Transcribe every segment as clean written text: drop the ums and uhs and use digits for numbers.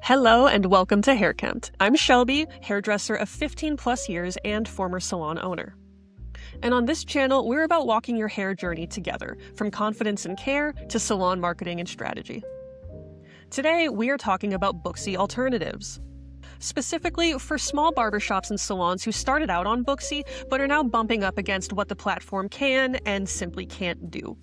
Hello and welcome to Hair Kempt. I'm Shelby, hairdresser of 15 plus years and former salon owner. And on this channel, we're about walking your hair journey together, from confidence and care to salon marketing and strategy. Today, we are talking about Booksy alternatives. Specifically for small barbershops and salons who started out on Booksy but are now bumping up against what the platform can and simply can't do.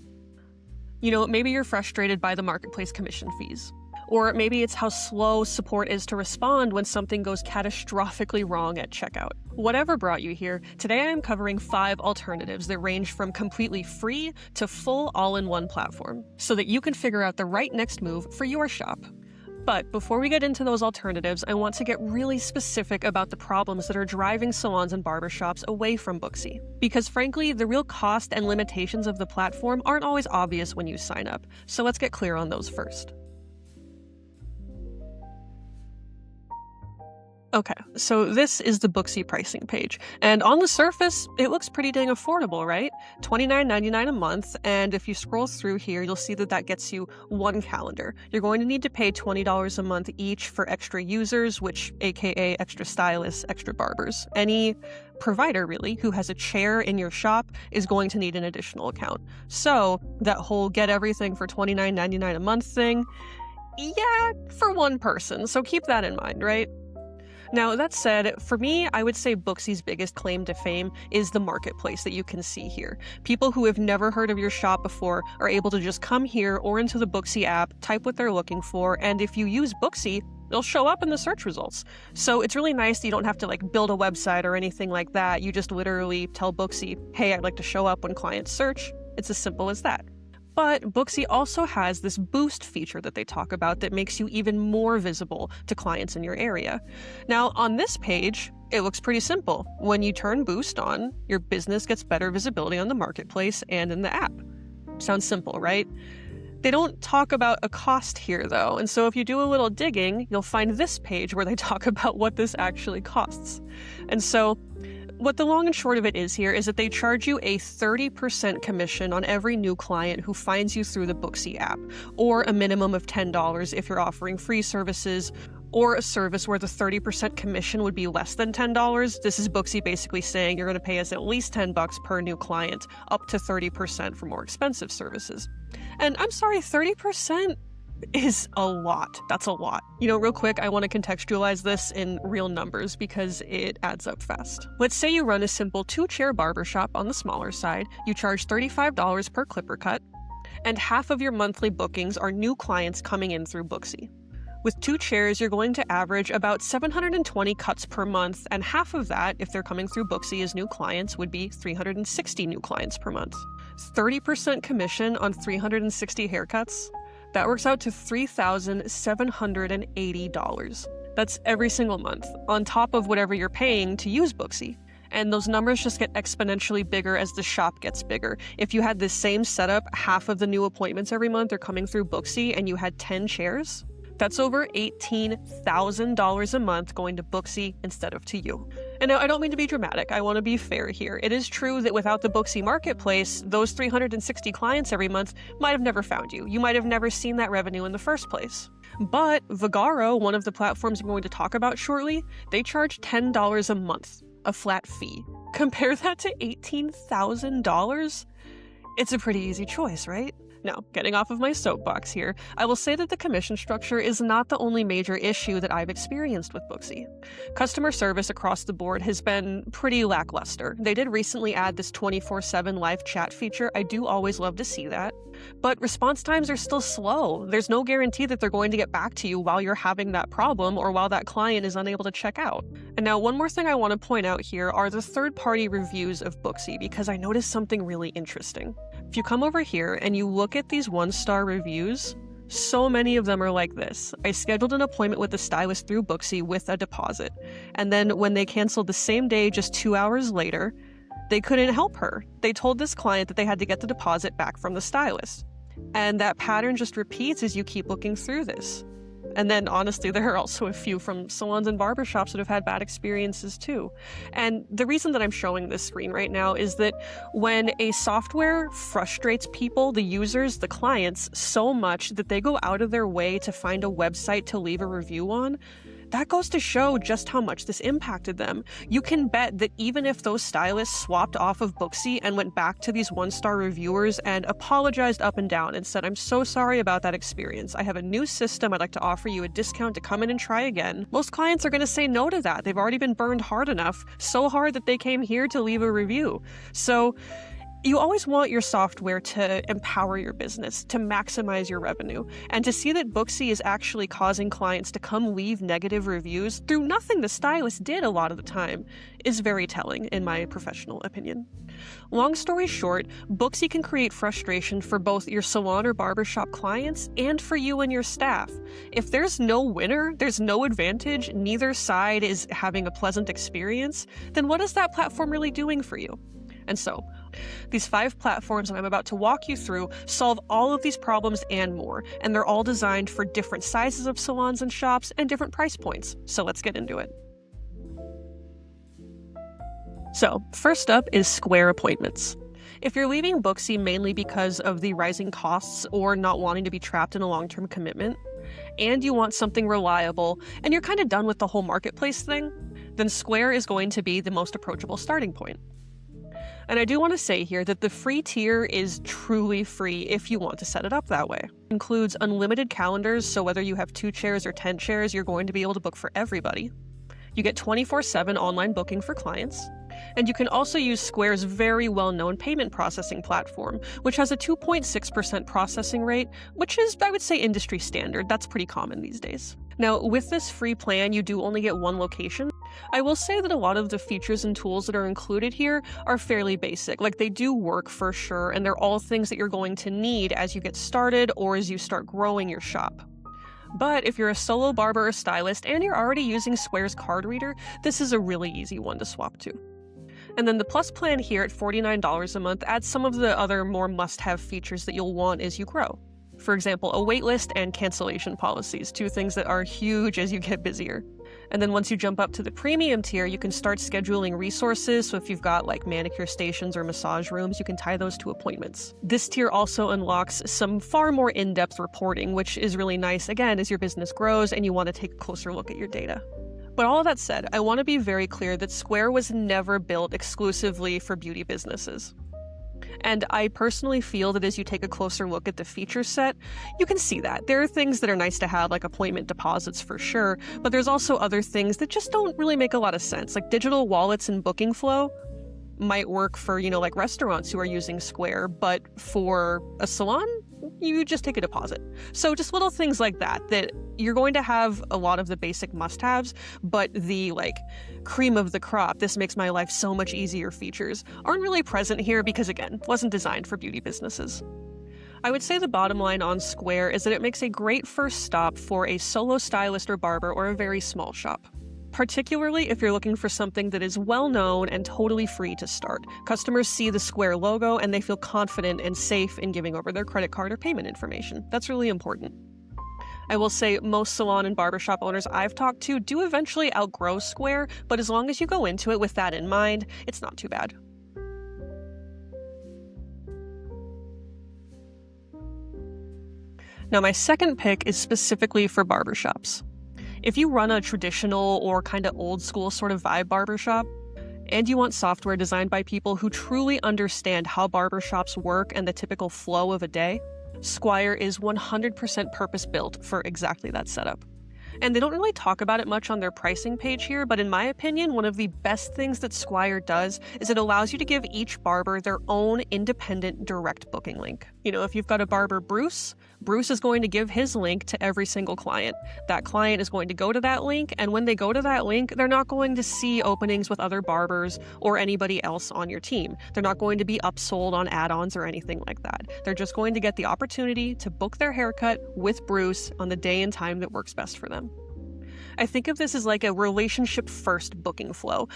You know, maybe you're frustrated by the marketplace commission fees. Or maybe it's how slow support is to respond when something goes catastrophically wrong at checkout. Whatever brought you here, today I am covering 5 alternatives that range from completely free to full all-in-one platform, so that you can figure out the right next move for your shop. But before we get into those alternatives, I want to get really specific about the problems that are driving salons and barbershops away from Booksy. Because frankly, the real cost and limitations of the platform aren't always obvious when you sign up, so let's get clear on those first. Okay, so this is the Booksy pricing page, and on the surface, it looks pretty dang affordable, right? $29.99 a month, and if you scroll through here, you'll see that gets you 1 calendar. You're going to need to pay $20 a month each for extra users, which aka extra stylists, extra barbers. Any provider, really, who has a chair in your shop is going to need an additional account. So that whole get everything for $29.99 a month thing, yeah, for one person, so keep that in mind, right? Now, that said, for me, I would say Booksy's biggest claim to fame is the marketplace that you can see here. People who have never heard of your shop before are able to just come here or into the Booksy app, type what they're looking for, and if you use Booksy, they'll show up in the search results. So it's really nice that you don't have to build a website or anything like that. You just literally tell Booksy, hey, I'd like to show up when clients search. It's as simple as that. But Booksy also has this boost feature that they talk about that makes you even more visible to clients in your area. Now, on this page, it looks pretty simple. When you turn Boost on, your business gets better visibility on the marketplace and in the app. Sounds simple, right? They don't talk about a cost here, though, and so if you do a little digging, you'll find this page where they talk about what this actually costs. And so, what the long and short of it is here is that they charge you a 30% commission on every new client who finds you through the Booksy app, or a minimum of $10 if you're offering free services, or a service where the 30% commission would be less than $10. This is Booksy basically saying you're going to pay us at least $10 per new client, up to 30% for more expensive services. And I'm sorry, 30%? Is a lot. That's a lot. You know, real quick, I want to contextualize this in real numbers because it adds up fast. Let's say you run a simple 2-chair barbershop on the smaller side, you charge $35 per clipper cut, and half of your monthly bookings are new clients coming in through Booksy. With 2 chairs, you're going to average about 720 cuts per month, and half of that, if they're coming through Booksy as new clients, would be 360 new clients per month. 30% commission on 360 haircuts? That works out to $3,780. That's every single month, on top of whatever you're paying to use Booksy. And those numbers just get exponentially bigger as the shop gets bigger. If you had this same setup, half of the new appointments every month are coming through Booksy, and you had 10 chairs, that's over $18,000 a month going to Booksy instead of to you. And now, I don't mean to be dramatic, I want to be fair here. It is true that without the Booksy marketplace, those 360 clients every month might have never found you. You might have never seen that revenue in the first place. But Vagaro, one of the platforms I'm going to talk about shortly, they charge $10 a month, a flat fee. Compare that to $18,000? It's a pretty easy choice, right? Now, getting off of my soapbox here, I will say that the commission structure is not the only major issue that I've experienced with Booksy. Customer service across the board has been pretty lackluster. They did recently add this 24/7 live chat feature. I do always love to see that. But response times are still slow. There's no guarantee that they're going to get back to you while you're having that problem or while that client is unable to check out. And now, one more thing I want to point out here are the third-party reviews of Booksy, because I noticed something really interesting. If you come over here and you look at these 1-star reviews, so many of them are like this. I scheduled an appointment with the stylist through Booksy with a deposit. And then when they canceled the same day, just 2 hours later, they couldn't help her. They told this client that they had to get the deposit back from the stylist. And that pattern just repeats as you keep looking through this. And then honestly, there are also a few from salons and barbershops that have had bad experiences too. And the reason that I'm showing this screen right now is that when a software frustrates people, the users, the clients, so much that they go out of their way to find a website to leave a review on, that goes to show just how much this impacted them. You can bet that even if those stylists swapped off of Booksy and went back to these one-star reviewers and apologized up and down and said, "I'm so sorry about that experience. I have a new system. I'd like to offer you a discount to come in and try again." Most clients are going to say no to that. They've already been burned hard enough, so hard that they came here to leave a review. So you always want your software to empower your business, to maximize your revenue, and to see that Booksy is actually causing clients to come leave negative reviews through nothing the stylist did a lot of the time is very telling, in my professional opinion. Long story short, Booksy can create frustration for both your salon or barbershop clients and for you and your staff. If there's no winner, there's no advantage, neither side is having a pleasant experience, then what is that platform really doing for you? And so, these 5 platforms that I'm about to walk you through solve all of these problems and more, and they're all designed for different sizes of salons and shops and different price points. So let's get into it. So, first up is Square Appointments. If you're leaving Booksy mainly because of the rising costs or not wanting to be trapped in a long-term commitment, and you want something reliable, and you're kind of done with the whole marketplace thing, then Square is going to be the most approachable starting point. And I do want to say here that the free tier is truly free if you want to set it up that way. It includes unlimited calendars, so whether you have 2 chairs or 10 chairs, you're going to be able to book for everybody. You get 24/7 online booking for clients. And you can also use Square's very well-known payment processing platform, which has a 2.6% processing rate, which is, I would say, industry standard. That's pretty common these days. Now, with this free plan, you do only get 1 location. I will say that a lot of the features and tools that are included here are fairly basic. Like, they do work for sure, and they're all things that you're going to need as you get started or as you start growing your shop. But if you're a solo barber or stylist and you're already using Square's card reader, this is a really easy one to swap to. And then the Plus plan here at $49 a month adds some of the other more must-have features that you'll want as you grow. For example, a waitlist and cancellation policies, 2 things that are huge as you get busier. And then once you jump up to the premium tier, you can start scheduling resources. So if you've got like manicure stations or massage rooms, you can tie those to appointments. This tier also unlocks some far more in-depth reporting, which is really nice, again, as your business grows and you want to take a closer look at your data. But all that said, I want to be very clear that Square was never built exclusively for beauty businesses. And I personally feel that as you take a closer look at the feature set, you can see that. There are things that are nice to have, like appointment deposits for sure, but there's also other things that just don't really make a lot of sense, like digital wallets and booking flow might work for, like restaurants who are using Square, but for a salon, you just take a deposit. So just little things like that you're going to have a lot of the basic must-haves, but the cream of the crop, this makes my life so much easier features aren't really present here because, again, wasn't designed for beauty businesses. I would say the bottom line on Square is that it makes a great first stop for a solo stylist or barber or a very small shop. Particularly if you're looking for something that is well-known and totally free to start. Customers see the Square logo and they feel confident and safe in giving over their credit card or payment information. That's really important. I will say most salon and barbershop owners I've talked to do eventually outgrow Square, but as long as you go into it with that in mind, it's not too bad. Now, my second pick is specifically for barbershops. If you run a traditional or kind of old school sort of vibe barbershop, and you want software designed by people who truly understand how barbershops work and the typical flow of a day, Squire is 100% purpose-built for exactly that setup. And they don't really talk about it much on their pricing page here, but in my opinion, one of the best things that Squire does is it allows you to give each barber their own independent direct booking link. If you've got a barber, Bruce is going to give his link to every single client. That client is going to go to that link, and when they go to that link, they're not going to see openings with other barbers or anybody else on your team. They're not going to be upsold on add-ons or anything like that. They're just going to get the opportunity to book their haircut with Bruce on the day and time that works best for them. I think of this as like a relationship-first booking flow.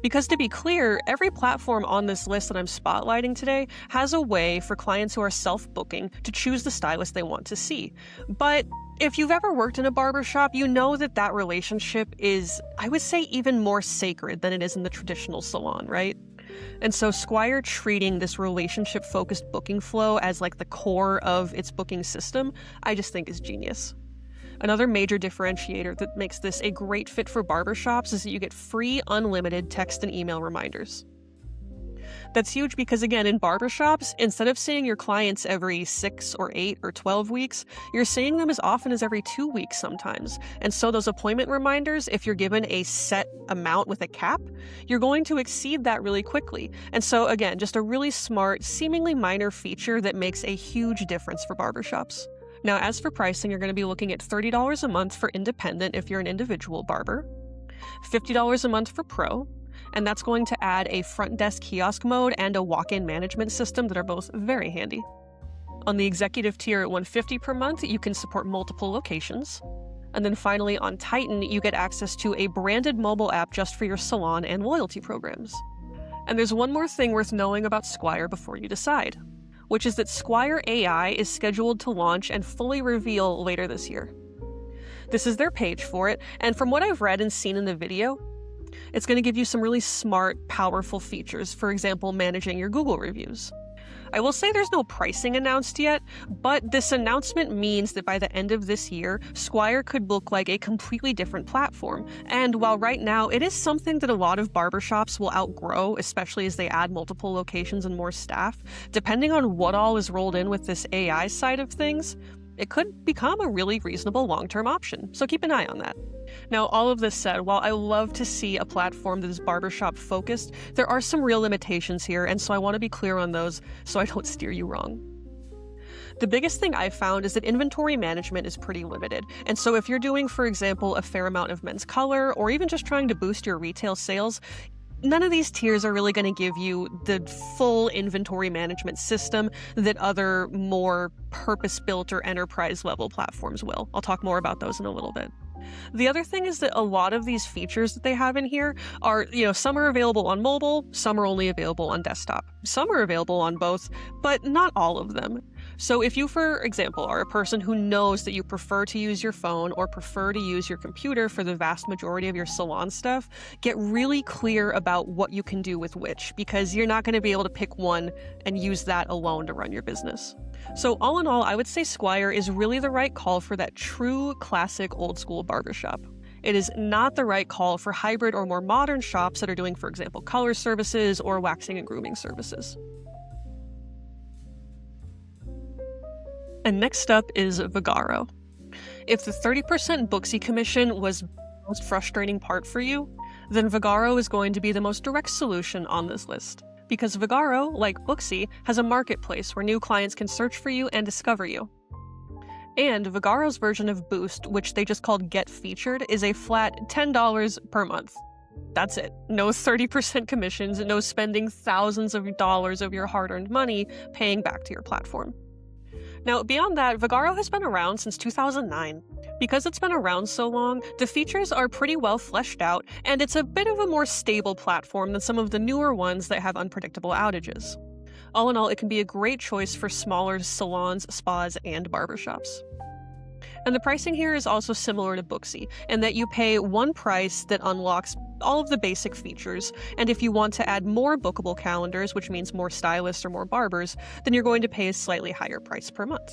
Because to be clear, every platform on this list that I'm spotlighting today has a way for clients who are self-booking to choose the stylist they want to see. But If you've ever worked in a barbershop, you know that that relationship is, I would say, even more sacred than it is in the traditional salon, right? And so Squire treating this relationship-focused booking flow as like the core of its booking system, I just think is genius. Another major differentiator that makes this a great fit for barbershops is that you get free, unlimited text and email reminders. That's huge because, again, in barbershops, instead of seeing your clients every 6 or 8 or 12 weeks, you're seeing them as often as every 2 weeks sometimes. And so those appointment reminders, if you're given a set amount with a cap, you're going to exceed that really quickly. And so, again, just a really smart, seemingly minor feature that makes a huge difference for barbershops. Now, as for pricing, you're going to be looking at $30 a month for independent if you're an individual barber, $50 a month for pro, and that's going to add a front desk kiosk mode and a walk-in management system that are both very handy. On the executive tier at $150 per month, you can support multiple locations. And then finally, on Titan, you get access to a branded mobile app just for your salon and loyalty programs. And there's one more thing worth knowing about Squire before you decide, which is that Squire AI is scheduled to launch and fully reveal later this year. This is their page for it, and from what I've read and seen in the video, it's going to give you some really smart, powerful features, for example, managing your Google reviews. I will say there's no pricing announced yet, but this announcement means that by the end of this year, Squire could look like a completely different platform. And while right now it is something that a lot of barbershops will outgrow, especially as they add multiple locations and more staff, depending on what all is rolled in with this AI side of things, it could become a really reasonable long-term option. So keep an eye on that. Now, all of this said, while I love to see a platform that is barbershop focused, there are some real limitations here, and so I want to be clear on those so I don't steer you wrong. The biggest thing I've found is that inventory management is pretty limited, and so if you're doing, for example, a fair amount of men's color, or even just trying to boost your retail sales, none of these tiers are really going to give you the full inventory management system that other more purpose-built or enterprise-level platforms will. I'll talk more about those in a little bit. The other thing is that a lot of these features that they have in here are, some are available on mobile, some are only available on desktop. Some are available on both, but not all of them. So if you, for example, are a person who knows that you prefer to use your phone or prefer to use your computer for the vast majority of your salon stuff, get really clear about what you can do with which, because you're not going to be able to pick one and use that alone to run your business. So all in all, I would say Squire is really the right call for that true classic old school barbershop. It is not the right call for hybrid or more modern shops that are doing, for example, color services or waxing and grooming services. And next up is Vagaro. If the 30% Booksy commission was the most frustrating part for you, then Vagaro is going to be the most direct solution on this list. Because Vagaro, like Booksy, has a marketplace where new clients can search for you and discover you. And Vagaro's version of Boost, which they just called Get Featured, is a flat $10 per month. That's it. No 30% commissions, no spending thousands of dollars of your hard-earned money paying back to your platform. Now, beyond that, Vagaro has been around since 2009. Because it's been around so long, the features are pretty well fleshed out, and it's a bit of a more stable platform than some of the newer ones that have unpredictable outages. All in all, it can be a great choice for smaller salons, spas, and barbershops. And the pricing here is also similar to Booksy, in that you pay one price that unlocks all of the basic features, and if you want to add more bookable calendars, which means more stylists or more barbers, then you're going to pay a slightly higher price per month.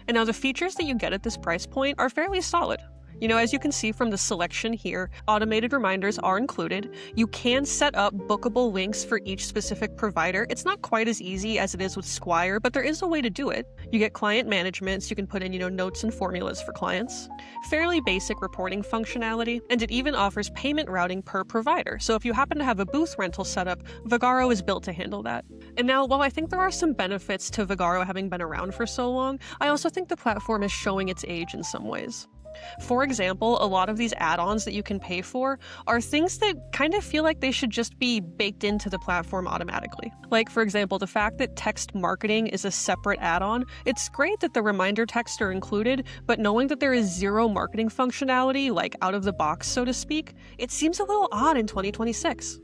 And now the features that you get at this price point are fairly solid. As you can see from the selection here, automated reminders are included. You can set up bookable links for each specific provider. It's not quite as easy as it is with Squire, but there is a way to do it. You get client management, so you can put in, notes and formulas for clients. Fairly basic reporting functionality, and it even offers payment routing per provider. So if you happen to have a booth rental setup, Vagaro is built to handle that. And now, while I think there are some benefits to Vagaro having been around for so long, I also think the platform is showing its age in some ways. For example, a lot of these add-ons that you can pay for are things that kind of feel like they should just be baked into the platform automatically. Like, for example, the fact that text marketing is a separate add-on. It's great that the reminder texts are included, but knowing that there is zero marketing functionality, like out of the box, so to speak, it seems a little odd in 2026.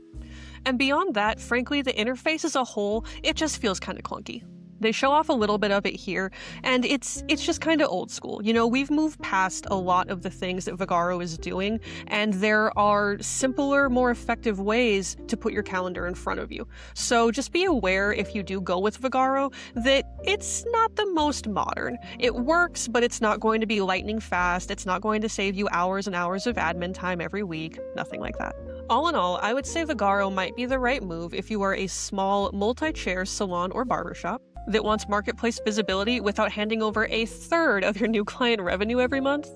And beyond that, frankly, the interface as a whole, it just feels kind of clunky. They show off a little bit of it here, and it's just kind of old school. We've moved past a lot of the things that Vagaro is doing, and there are simpler, more effective ways to put your calendar in front of you. So just be aware if you do go with Vagaro that it's not the most modern. It works, but it's not going to be lightning fast. It's not going to save you hours and hours of admin time every week. Nothing like that. All in all, I would say Vagaro might be the right move if you are a small, multi-chair salon or barbershop that wants marketplace visibility without handing over a third of your new client revenue every month.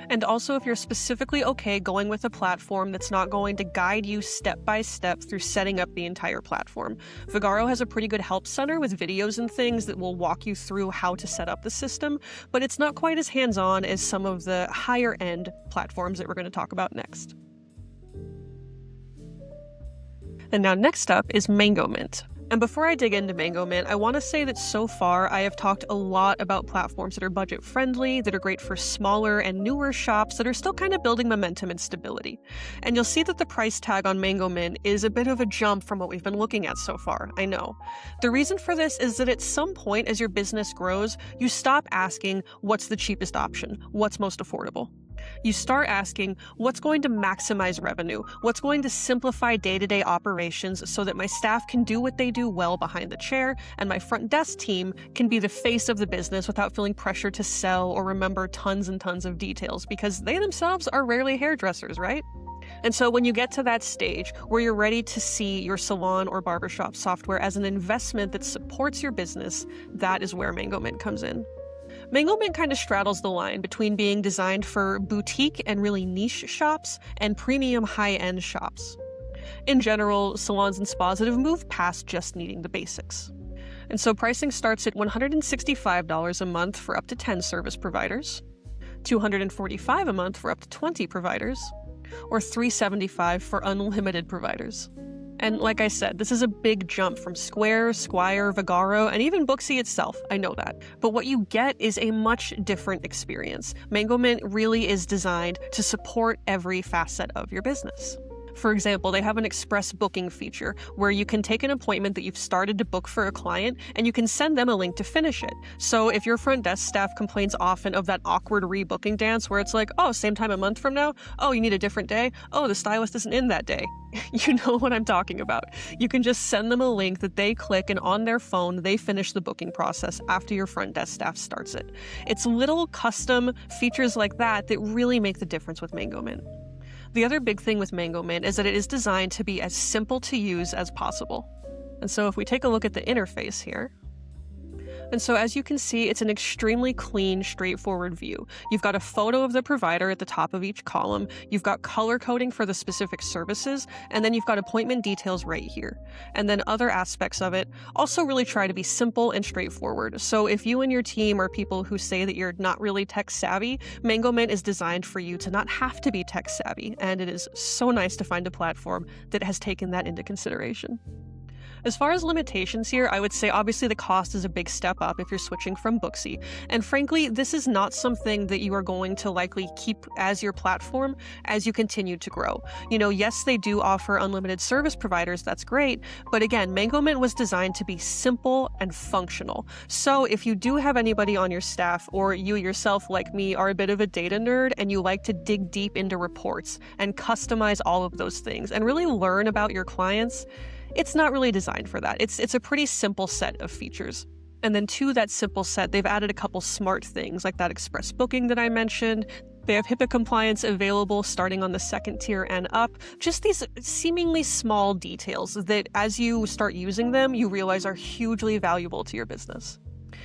And also if you're specifically okay going with a platform that's not going to guide you step by step through setting up the entire platform. Vagaro has a pretty good help center with videos and things that will walk you through how to set up the system, but it's not quite as hands-on as some of the higher end platforms that we're going to talk about next. And now next up is Mango Mint. And before I dig into Mango Mint, I want to say that so far I have talked a lot about platforms that are budget friendly, that are great for smaller and newer shops that are still kind of building momentum and stability. And you'll see that the price tag on Mango Mint is a bit of a jump from what we've been looking at so far, I know. The reason for this is that at some point as your business grows, you stop asking what's the cheapest option, what's most affordable. You start asking, what's going to maximize revenue? What's going to simplify day-to-day operations so that my staff can do what they do well behind the chair and my front desk team can be the face of the business without feeling pressure to sell or remember tons and tons of details because they themselves are rarely hairdressers, right? And so when you get to that stage where you're ready to see your salon or barbershop software as an investment that supports your business, that is where Mango Mint comes in. Mango Mint kind of straddles the line between being designed for boutique and really niche shops and premium high-end shops. In general, salons and spas that have moved past just needing the basics. And so pricing starts at $165 a month for up to 10 service providers, $245 a month for up to 20 providers, or $375 for unlimited providers. And like I said, this is a big jump from Square, Squire, Vagaro, and even Booksy itself, I know that. But what you get is a much different experience. Mango Mint really is designed to support every facet of your business. For example, they have an express booking feature where you can take an appointment that you've started to book for a client and you can send them a link to finish it. So if your front desk staff complains often of that awkward rebooking dance where it's like, oh, same time a month from now? Oh, you need a different day? Oh, the stylist isn't in that day. You know what I'm talking about. You can just send them a link that they click and on their phone, they finish the booking process after your front desk staff starts it. It's little custom features like that that really make the difference with Mango Mint. The other big thing with Mango Mint is that it is designed to be as simple to use as possible. And so if we take a look at the interface here, and so as you can see, it's an extremely clean, straightforward view. You've got a photo of the provider at the top of each column, you've got color coding for the specific services, and then you've got appointment details right here. And then other aspects of it also really try to be simple and straightforward. So if you and your team are people who say that you're not really tech savvy, Mango Mint is designed for you to not have to be tech savvy, and it is so nice to find a platform that has taken that into consideration. As far as limitations here, I would say obviously the cost is a big step up if you're switching from Booksy. And frankly, this is not something that you are going to likely keep as your platform as you continue to grow. Yes, they do offer unlimited service providers, that's great, but again, Mango Mint was designed to be simple and functional. So if you do have anybody on your staff, or you yourself, like me, are a bit of a data nerd and you like to dig deep into reports and customize all of those things and really learn about your clients, it's not really designed for that. It's a pretty simple set of features. And then to that simple set, they've added a couple smart things like that express booking that I mentioned. They have HIPAA compliance available starting on the second tier and up. Just these seemingly small details that as you start using them, you realize are hugely valuable to your business.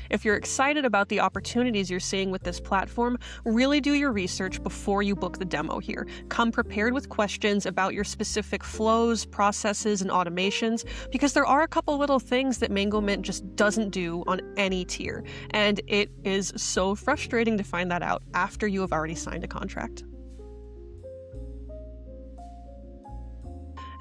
If you're excited about the opportunities you're seeing with this platform, really do your research before you book the demo here. Come prepared with questions about your specific flows, processes, and automations, because there are a couple little things that Mango Mint just doesn't do on any tier, and it is so frustrating to find that out after you have already signed a contract.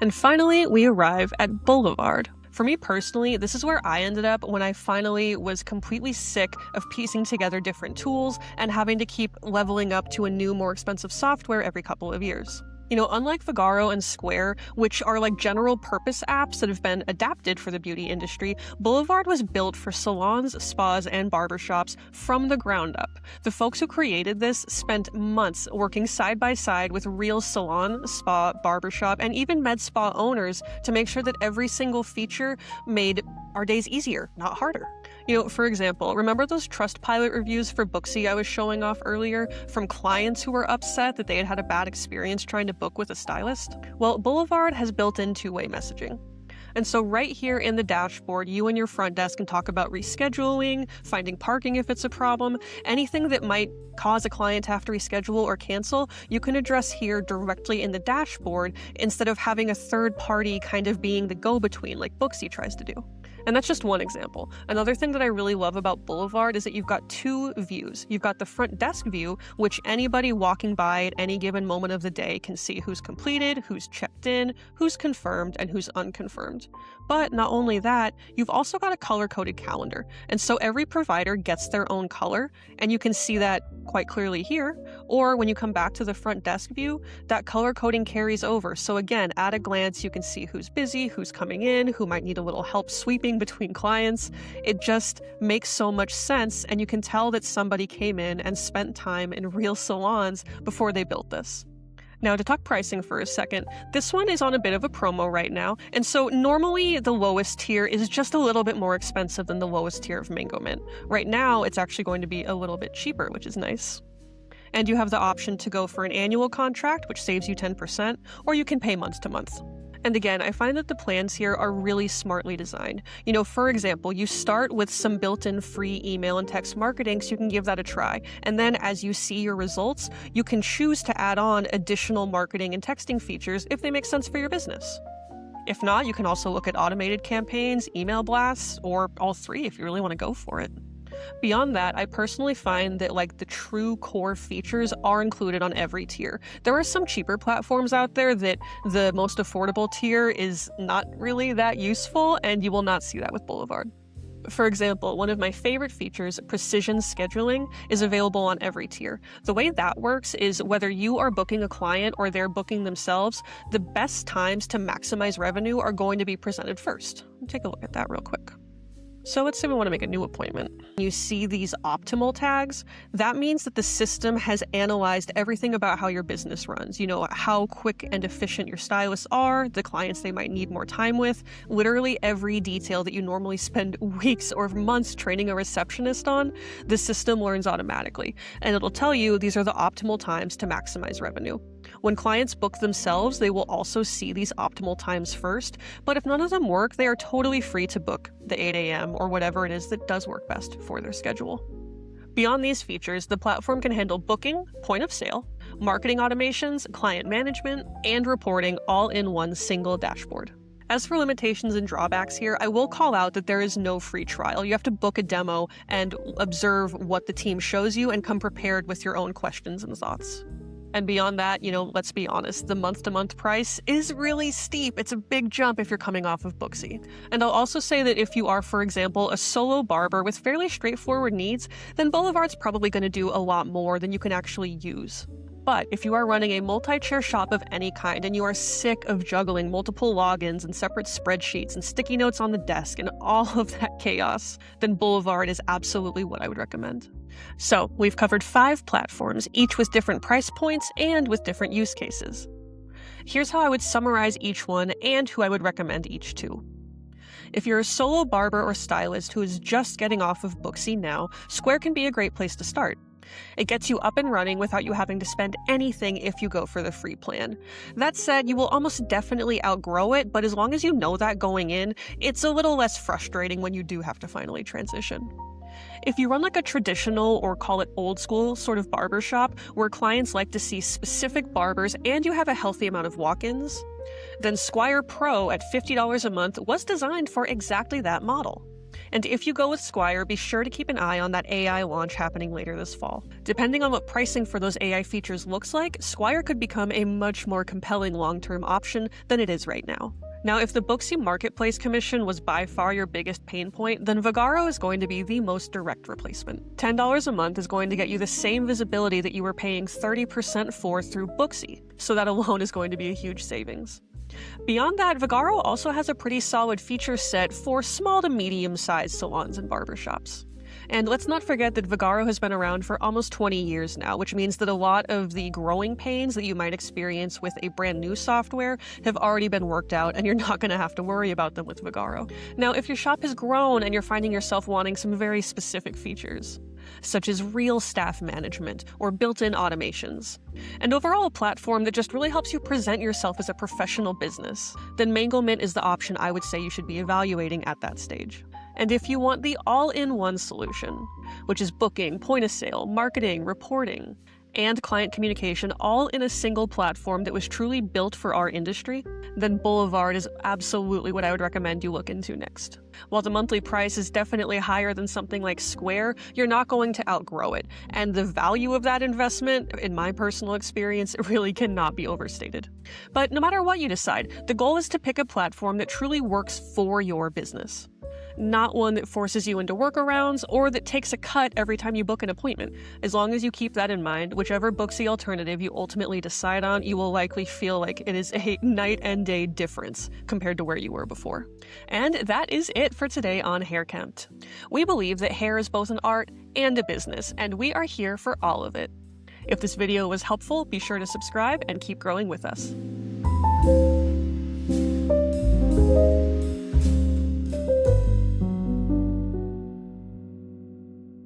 And finally, we arrive at Boulevard. For me personally, this is where I ended up when I finally was completely sick of piecing together different tools and having to keep leveling up to a new, more expensive software every couple of years. Unlike Vagaro and Square, which are like general purpose apps that have been adapted for the beauty industry, Boulevard was built for salons, spas, and barbershops from the ground up. The folks who created this spent months working side by side with real salon, spa, barbershop, and even med spa owners to make sure that every single feature made our days easier, not harder. For example, remember those Trustpilot reviews for Booksy I was showing off earlier from clients who were upset that they had had a bad experience trying to book with a stylist? Well, Boulevard has built-in two-way messaging. And so right here in the dashboard, you and your front desk can talk about rescheduling, finding parking if it's a problem, anything that might cause a client to have to reschedule or cancel, you can address here directly in the dashboard instead of having a third party kind of being the go-between like Booksy tries to do. And that's just one example. Another thing that I really love about Boulevard is that you've got two views. You've got the front desk view, which anybody walking by at any given moment of the day can see who's completed, who's checked in, who's confirmed, and who's unconfirmed. But not only that, you've also got a color-coded calendar. And so every provider gets their own color, and you can see that quite clearly here. Or when you come back to the front desk view, that color coding carries over. So again, at a glance, you can see who's busy, who's coming in, who might need a little help sweeping between clients. It just makes so much sense, and you can tell that somebody came in and spent time in real salons before they built this. Now, to talk pricing for a second, this one is on a bit of a promo right now, and so normally the lowest tier is just a little bit more expensive than the lowest tier of Mango Mint. Right now, it's actually going to be a little bit cheaper, which is nice. And you have the option to go for an annual contract, which saves you 10%, or you can pay month to month. And again, I find that the plans here are really smartly designed. For example, you start with some built-in free email and text marketing, so you can give that a try. And then as you see your results, you can choose to add on additional marketing and texting features if they make sense for your business. If not, you can also look at automated campaigns, email blasts, or all three if you really want to go for it. Beyond that, I personally find that the true core features are included on every tier. There are some cheaper platforms out there that the most affordable tier is not really that useful, and you will not see that with Boulevard. For example, one of my favorite features, precision scheduling, is available on every tier. The way that works is whether you are booking a client or they're booking themselves, the best times to maximize revenue are going to be presented first. Take a look at that real quick. So let's say we want to make a new appointment. You see these optimal tags. That means that the system has analyzed everything about how your business runs. How quick and efficient your stylists are, the clients they might need more time with, literally every detail that you normally spend weeks or months training a receptionist on, the system learns automatically. And it'll tell you these are the optimal times to maximize revenue. When clients book themselves, they will also see these optimal times first, but if none of them work, they are totally free to book the 8 a.m. or whatever it is that does work best for their schedule. Beyond these features, the platform can handle booking, point of sale, marketing automations, client management, and reporting all in one single dashboard. As for limitations and drawbacks here, I will call out that there is no free trial. You have to book a demo and observe what the team shows you and come prepared with your own questions and thoughts. And beyond that, let's be honest, the month-to-month price is really steep. It's a big jump if you're coming off of Booksy. And I'll also say that if you are, for example, a solo barber with fairly straightforward needs, then Boulevard's probably going to do a lot more than you can actually use. But if you are running a multi-chair shop of any kind and you are sick of juggling multiple logins and separate spreadsheets and sticky notes on the desk and all of that chaos, then Boulevard is absolutely what I would recommend. So we've covered 5 platforms, each with different price points and with different use cases. Here's how I would summarize each one and who I would recommend each to. If you're a solo barber or stylist who is just getting off of Booksy now, Square can be a great place to start. It gets you up and running without you having to spend anything if you go for the free plan. That said, you will almost definitely outgrow it, but as long as you know that going in, it's a little less frustrating when you do have to finally transition. If you run a traditional, or call it old school, sort of barbershop where clients like to see specific barbers and you have a healthy amount of walk-ins, then Squire Pro at $50 a month was designed for exactly that model. And if you go with Squire, be sure to keep an eye on that AI launch happening later this fall. Depending on what pricing for those AI features looks like, Squire could become a much more compelling long-term option than it is right now. Now, if the Booksy marketplace commission was by far your biggest pain point, then Vagaro is going to be the most direct replacement. $10 a month is going to get you the same visibility that you were paying 30% for through Booksy, so that alone is going to be a huge savings. Beyond that, Vagaro also has a pretty solid feature set for small to medium-sized salons and barbershops. And let's not forget that Vagaro has been around for almost 20 years now, which means that a lot of the growing pains that you might experience with a brand new software have already been worked out, and you're not going to have to worry about them with Vagaro. Now, if your shop has grown and you're finding yourself wanting some very specific features, such as real staff management or built-in automations, and overall a platform that just really helps you present yourself as a professional business, then Mango Mint is the option I would say you should be evaluating at that stage. And if you want the all-in-one solution, which is booking, point of sale, marketing, reporting, and client communication all in a single platform that was truly built for our industry, then Boulevard is absolutely what I would recommend you look into next. While the monthly price is definitely higher than something like Square, you're not going to outgrow it, and the value of that investment, in my personal experience, really cannot be overstated. But no matter what you decide, the goal is to pick a platform that truly works for your business. Not one that forces you into workarounds or that takes a cut every time you book an appointment. As long as you keep that in mind, whichever Booksy alternative you ultimately decide on, you will likely feel like it is a night and day difference compared to where you were before. And that is it for today on Hair Kempt. We believe that hair is both an art and a business, and we are here for all of it. If this video was helpful, be sure to subscribe and keep growing with us.